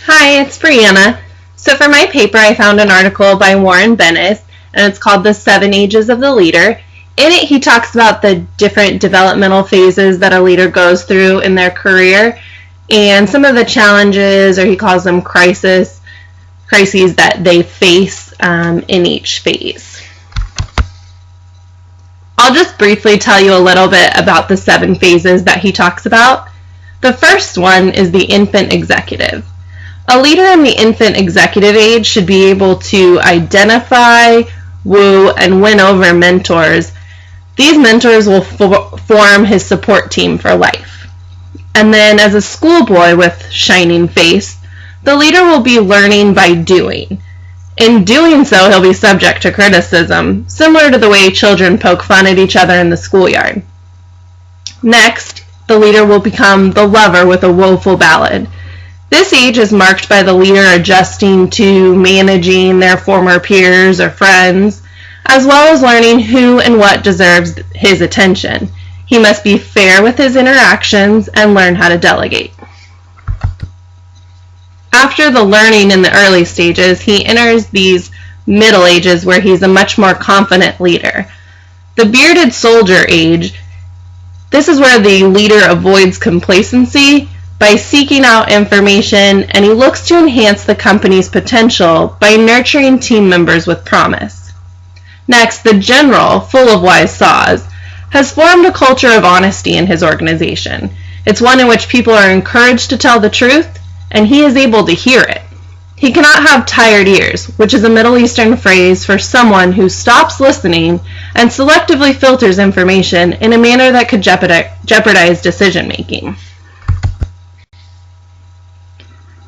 Hi, it's Brianna. So for my paper, I found an article by Warren Bennis, and it's called The 7 Ages of the Leader. In it, he talks about the different developmental phases that a leader goes through in their career, and some of the challenges, or he calls them crises that they face in each phase. I'll just briefly tell you a little bit about the 7 phases that he talks about. The first one is the infant executive. A leader in the infant executive age should be able to identify, woo, and win over mentors. These mentors will form his support team for life. And then as a schoolboy with shining face, the leader will be learning by doing. In doing so, he'll be subject to criticism, similar to the way children poke fun at each other in the schoolyard. Next, the leader will become the lover with a woeful ballad. This age is marked by the leader adjusting to managing their former peers or friends, as well as learning who and what deserves his attention. He must be fair with his interactions and learn how to delegate. After the learning in the early stages, he enters these middle ages where he's a much more confident leader. The bearded soldier age, this is where the leader avoids complacency by seeking out information, and he looks to enhance the company's potential by nurturing team members with promise. Next, the general, full of wise saws, has formed a culture of honesty in his organization. It's one in which people are encouraged to tell the truth, and he is able to hear it. He cannot have tired ears, which is a Middle Eastern phrase for someone who stops listening and selectively filters information in a manner that could jeopardize decision-making.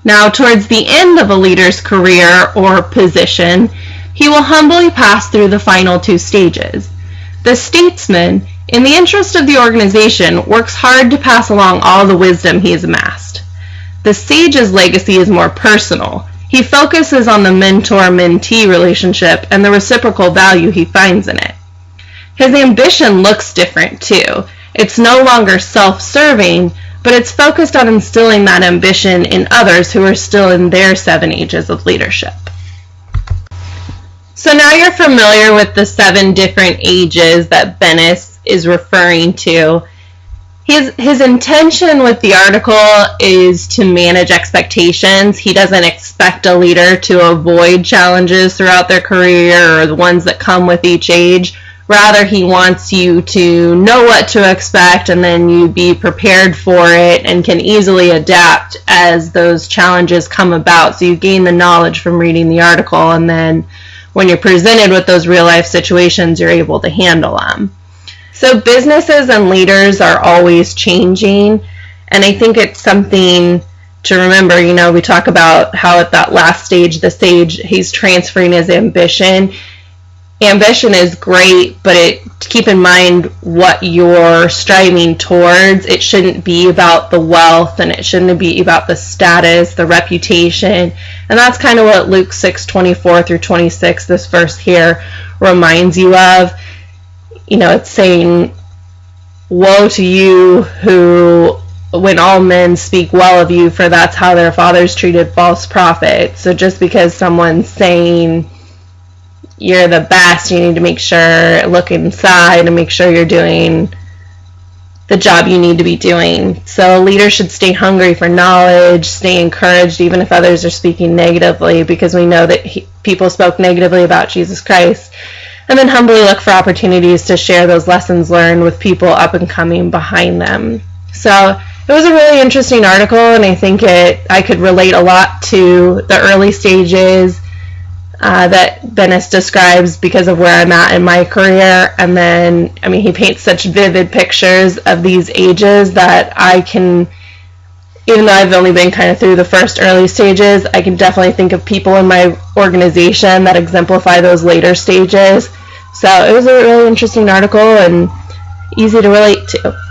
Now, towards the end of a leader's career or position, he will humbly pass through the final 2 stages. The statesman, in the interest of the organization, works hard to pass along all the wisdom he has amassed. The sage's legacy is more personal. He focuses on the mentor-mentee relationship and the reciprocal value he finds in it. His ambition looks different too. It's no longer self-serving, but it's focused on instilling that ambition in others who are still in their 7 ages of leadership. So now you're familiar with the 7 different ages that Bennis is referring to. His intention with the article is to manage expectations. He doesn't expect a leader to avoid challenges throughout their career or the ones that come with each age. Rather, he wants you to know what to expect, and then you be prepared for it and can easily adapt as those challenges come about. So you gain the knowledge from reading the article, and then when you're presented with those real-life situations, you're able to handle them. So businesses and leaders are always changing, and I think it's something to remember. We talk about how at that last stage, the sage, he's transferring his ambition. Ambition is great, but keep in mind what you're striving towards. It shouldn't be about the wealth, and it shouldn't be about the status, the reputation. And that's kind of what Luke 6:24 through 26, this verse here, reminds you of. It's saying, woe to you who, when all men speak well of you, for that's how their fathers treated false prophets. So just because someone's saying you're the best, you need to make sure, look inside and make sure you're doing the job you need to be doing. So a leader should stay hungry for knowledge, stay encouraged even if others are speaking negatively, because we know that people spoke negatively about Jesus Christ. And then humbly look for opportunities to share those lessons learned with people up and coming behind them. So it was a really interesting article, and I think I could relate a lot to the early stages that Bennis describes because of where I'm at in my career. And then, he paints such vivid pictures of these ages that I can, even though I've only been kind of through the first early stages, I can definitely think of people in my organization that exemplify those later stages. So it was a really interesting article and easy to relate to.